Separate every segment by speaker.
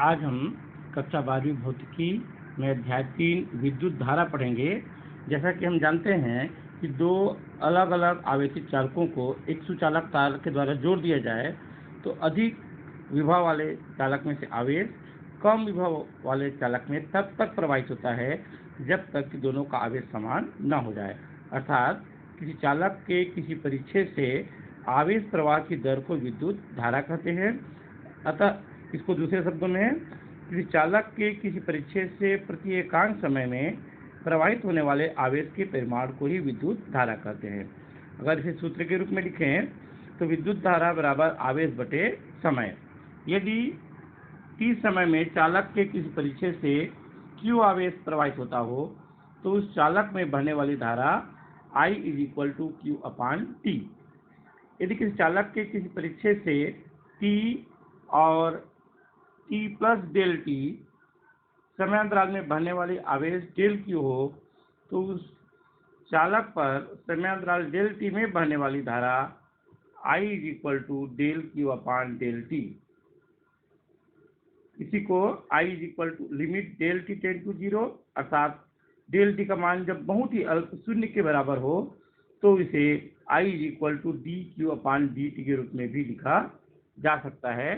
Speaker 1: आज हम कक्षा 12वीं भौतिकी में अध्याय 3 विद्युत धारा पढ़ेंगे। जैसा कि हम जानते हैं कि दो अलग अलग आवेशित चालकों को एक सुचालक तार के द्वारा जोड़ दिया जाए तो अधिक विभव वाले चालक में से आवेश कम विभव वाले चालक में तब तक प्रवाहित होता है जब तक कि दोनों का आवेश समान न हो जाए। अर्थात किसी चालक के किसी परिच्छेद से आवेश प्रवाह की दर को विद्युत धारा कहते हैं। अतः इसको दूसरे शब्दों में किसी चालक के किसी परिच्छेद से प्रति एकांक समय में प्रवाहित होने वाले आवेश के परिमाण को ही विद्युत धारा कहते हैं। अगर इसे सूत्र के रूप में लिखें तो विद्युत धारा बराबर आवेश बटे समय। यदि t समय में चालक के किसी परिच्छेद से q आवेश प्रवाहित होता हो तो उस चालक में बहने वाली धारा I q/t। यदि किसी चालक के किसी परिच्छेद से t और t प्लस डेल टी समयांतराल में बहने वाली आवेश डेल q हो तो उस चालक पर समयांतराल डेल टी में बहने वाली धारा I del q/del t। इसी को I limit del T tend to 0 अर्थात डेल टी का मान जब बहुत ही अल्प शून्य के बराबर हो तो इसे I dq/dt के रूप में भी लिखा जा सकता है।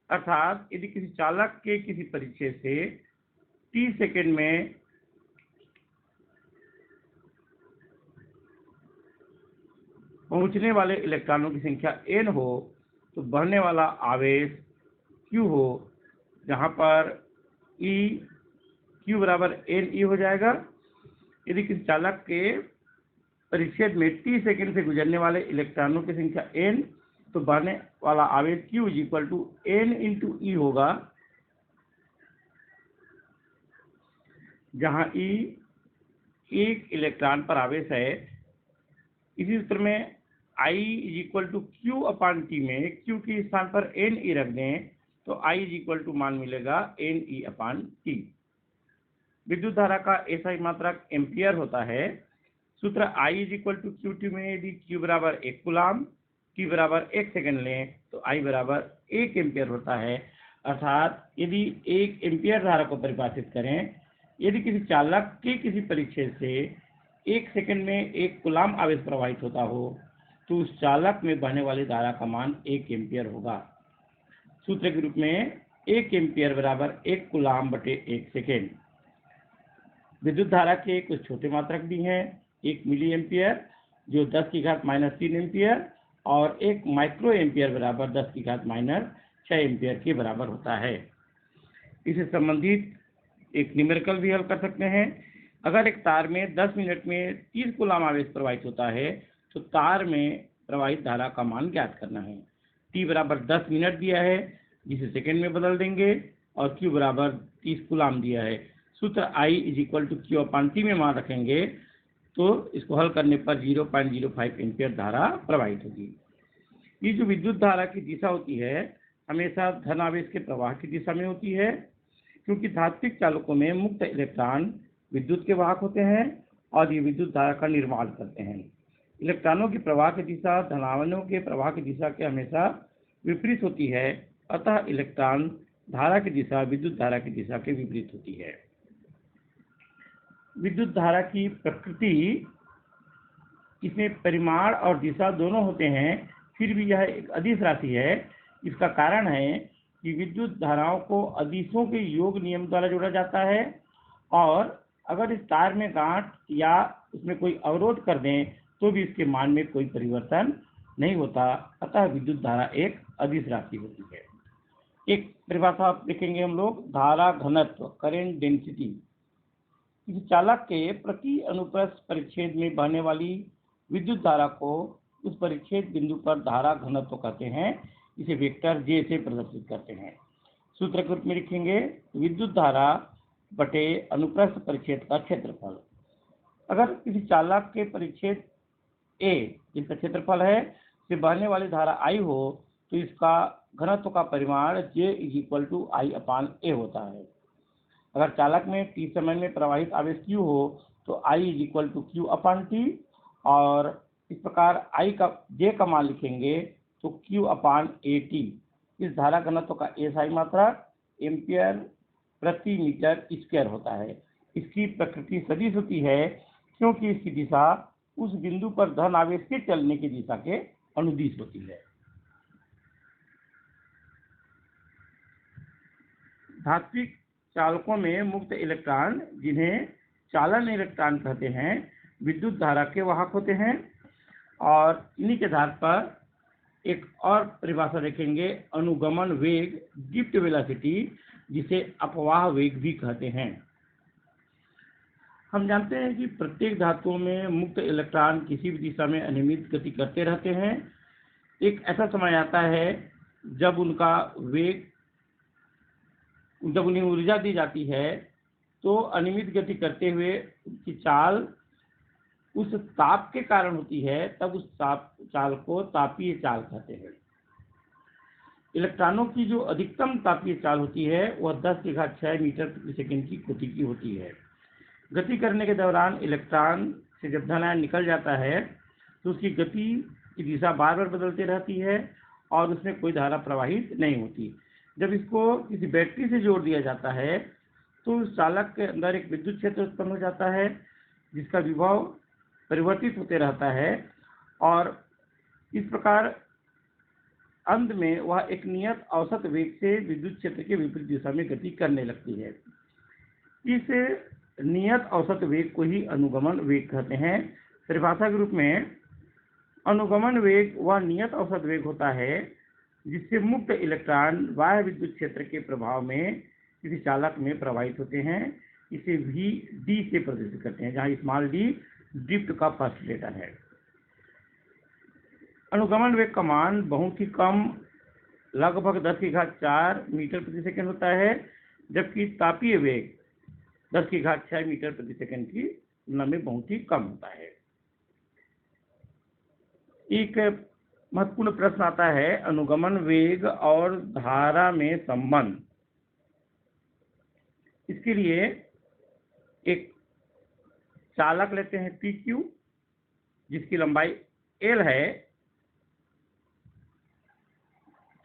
Speaker 1: अर्थात यदि किसी चालक के किसी परिच्छेद से t सेकेंड में पहुंचने वाले इलेक्ट्रॉनों की संख्या n हो तो बहने वाला आवेश q हो, जहां पर q बराबर ne हो जाएगा। यदि किसी चालक के परिच्छेद में t सेकेंड से गुजरने वाले इलेक्ट्रॉनों की संख्या n तो बहने वाला आवेश q n × e होगा, जहां e एक इलेक्ट्रॉन पर आवेश है। इसी सूत्र में I q/t में q के स्थान पर ne रख दें तो I मान मिलेगा ne/t। विद्युत धारा का SI मात्रक एम्पियर होता है। सूत्र I qt में यदि q बराबर 1 कूलाम t बराबर 1 सेकेंड लें तो I बराबर 1 एम्पियर होता है। अर्थात यदि 1 एम्पियर धारा को परिभाषित करें, यदि किसी चालक के किसी परिच्छेद से 1 सेकेंड में 1 कूलाम आवेश प्रवाहित होता हो तो उस चालक में बहने वाली धारा का मान 1 एम्पियर होगा। सूत्र के रूप में 1 एम्पियर बराबर 1 कूलाम बटे 1 सेकेंड। विद्युत धारा के कुछ छोटे मात्रक भी हैं। 1 मिली एम्पियर जो 10⁻³ एम्पियर और 1 माइक्रो एम्पियर बराबर 10⁻⁻6 एम्पियर के बराबर होता है। इससे संबंधित एक न्यूमेरिकल भी हल कर सकते हैं। अगर एक तार में 10 मिनट में 30 कूलाम आवेश प्रवाहित होता है तो तार में प्रवाहित धारा का मान ज्ञात करना है। t बराबर 10 मिनट दिया है जिसे सेकेंड में बदल देंगे और q बराबर 30 कूलाम दिया है। सूत्र I q/t में मान रखेंगे तो इसको हल करने पर 0.05 एम्पियर धारा प्रवाहित होगी। ये जो विद्युत धारा की दिशा होती है हमेशा धन आवेश के प्रवाह की दिशा में होती है, क्योंकि धात्विक चालकों में मुक्त इलेक्ट्रॉन विद्युत के वाहक होते हैं और ये विद्युत धारा का निर्माण करते हैं। इलेक्ट्रॉनों की प्रवाह की दिशा धनायनों के प्रवाह की दिशा के हमेशा विपरीत होती है। अतः इलेक्ट्रॉन धारा की दिशा विद्युत धारा की दिशा के विपरीत होती है। विद्युत धारा की प्रकृति, इसमें परिमाण और दिशा दोनों होते हैं, फिर भी यह एक अदिश राशि है। इसका कारण है कि विद्युत धाराओं को अदिशों के योग नियम द्वारा जोड़ा जाता है और अगर इस तार में गांठ या उसमें कोई अवरोध कर दें तो भी इसके मान में कोई परिवर्तन नहीं होता। अतः विद्युत धारा एक अदिश राशि होती है। एक परिभाषा देखेंगे हम लोग, धारा घनत्व करेंट डेंसिटी। किसी चालक के प्रति अनुप्रस्थ परिच्छेद में बहने वाली विद्युत धारा को उस परिच्छेद बिंदु पर धारा घनत्व कहते हैं। इसे वेक्टर J से प्रदर्शित करते हैं। सूत्र के रूप में लिखेंगे विद्युत धारा बटे अनुप्रस्थ परिच्छेद का क्षेत्रफल। अगर किसी चालक के परिच्छेद A जिसका क्षेत्रफल है से बहने वाली धारा I हो तो इसका घनत्व का परिमाण J I/A होता है। अगर चालक में t समय में प्रवाहित आवेश q हो तो I q/t और इस प्रकार J का मान लिखेंगे तो q/AT। इस धारा घनत्व का SI मात्रक एम्पियर प्रति मीटर स्क्वायर होता है। इसकी प्रकृति सदिश होती है क्योंकि इसकी दिशा उस बिंदु पर धन आवेश के चलने की दिशा के अनुदिश होती है। धात्विक चालकों में मुक्त इलेक्ट्रॉन, जिन्हें चालन इलेक्ट्रॉन कहते हैं, विद्युत धारा के वाहक होते हैं। और इन्हीं के आधार पर एक और परिभाषा देखेंगे, अनुगमन वेग, ड्रिफ्ट वेलोसिटी, जिसे अपवाह वेग भी कहते हैं। हम जानते हैं कि प्रत्येक धातुओं में मुक्त इलेक्ट्रॉन किसी भी दिशा में अनियमित गति करते रहते हैं। एक ऐसा समय आता है जब उन्हें ऊर्जा दी जाती है तो अनियमित गति करते हुए उनकी चाल उस ताप के कारण होती है, तब उस चाल को तापीय चाल कहते हैं। इलेक्ट्रॉनों की जो अधिकतम तापीय चाल होती है वह 10⁶ मीटर प्रति सेकंड की कोटि की होती है। गति करने के दौरान इलेक्ट्रॉन से जब धन आयन निकल जाता है तो उसकी गति की दिशा बार बार बदलती रहती है और उसमें कोई धारा प्रवाहित नहीं होती। जब इसको किसी बैटरी से जोड़ दिया जाता है तो उस चालक के अंदर एक विद्युत क्षेत्र उत्पन्न हो जाता है, जिसका विभव परिवर्तित होते रहता है और इस प्रकार अंत में वह एक नियत औसत वेग से विद्युत क्षेत्र के विपरीत दिशा में गति करने लगती है। इस नियत औसत वेग को ही अनुगमन वेग कहते हैं। परिभाषा के रूप में अनुगमन वेग वह नियत औसत वेग होता है जिससे मुक्त इलेक्ट्रॉन बाह्य विद्युत क्षेत्र के प्रभाव में किसी चालक में प्रवाहित होते हैं। इसे भी डी से प्रदर्शित करते हैं, जहां स्मॉल डी ड्रिफ्ट का फर्स्ट लेटर है। अनुगमन वेग का मान बहुत ही कम, लगभग 10⁴ मीटर प्रति सेकंड होता है, जबकि तापीय वेग 10⁶ मीटर प्रति सेकंड की तुलना में बहुत ही कम होता है। एक महत्वपूर्ण प्रश्न आता है, अनुगमन वेग और धारा में संबंध। इसके लिए एक चालक लेते हैं PQ, जिसकी लंबाई L है।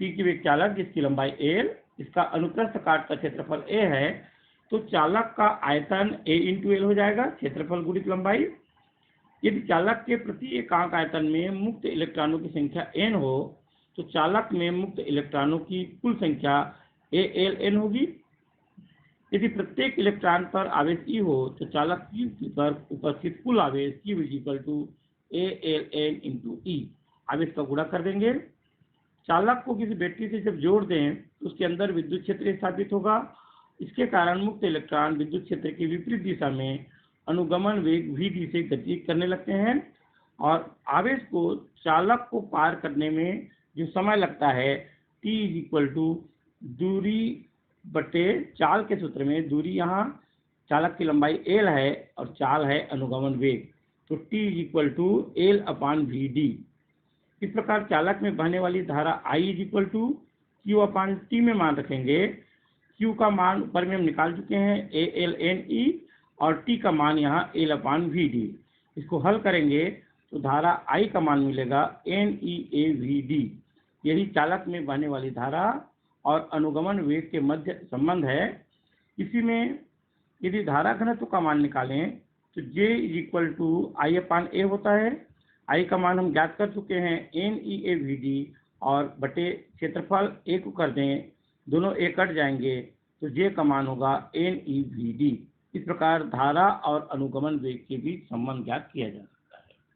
Speaker 1: PQ एक चालक जिसकी लंबाई L, इसका अनुप्रस्थ काट का क्षेत्रफल A है, तो चालक का आयतन A × L हो जाएगा, क्षेत्रफल गुणित लंबाई। यदि चालक के प्रति एकांक आयतन में मुक्त इलेक्ट्रॉनों की संख्या n हो तो चालक में मुक्त इलेक्ट्रॉनों की कुल संख्या ALN होगी। यदि प्रत्येक इलेक्ट्रॉन पर आवेश E हो तो चालक Q पर उपस्थित कुल आवेश Q = ALN × E। आवेश का गुणा कर देंगे। चालक को किसी बैटरी से जब जोड़ दें तो उसके अंदर विद्युत क्षेत्र स्थापित होगा। इसके कारण मुक्त इलेक्ट्रॉन विद्युत क्षेत्र की विपरीत दिशा में अनुगमन वेग VD से गति करने लगते हैं और आवेश को चालक को पार करने में जो समय लगता है T = दूरी बटे चाल के सूत्र में, दूरी यहाँ चालक की लंबाई L है और चाल है अनुगमन वेग, तो T = L/VD। इस प्रकार चालक में बहने वाली धारा I = Q/T में मान रखेंगे। Q का मान ऊपर में हम निकाल चुके हैं, ALNE, और T का मान यहाँ L/VD। इसको हल करेंगे तो धारा I का मान मिलेगा NEAVD। यही चालक में बहने वाली धारा और अनुगमन वेग के मध्य संबंध है। इसी में यदि धारा घनत्व का मान निकालें तो J = I/A होता है। I का मान हम ज्ञात कर चुके हैं, NEAVD, और बटे क्षेत्रफल A को कर दें, दोनों A कट जाएंगे तो J का मान होगा NEVD। इस प्रकार धारा और अनुगमन वेग के बीच संबंध ज्ञात किया जा सकता है।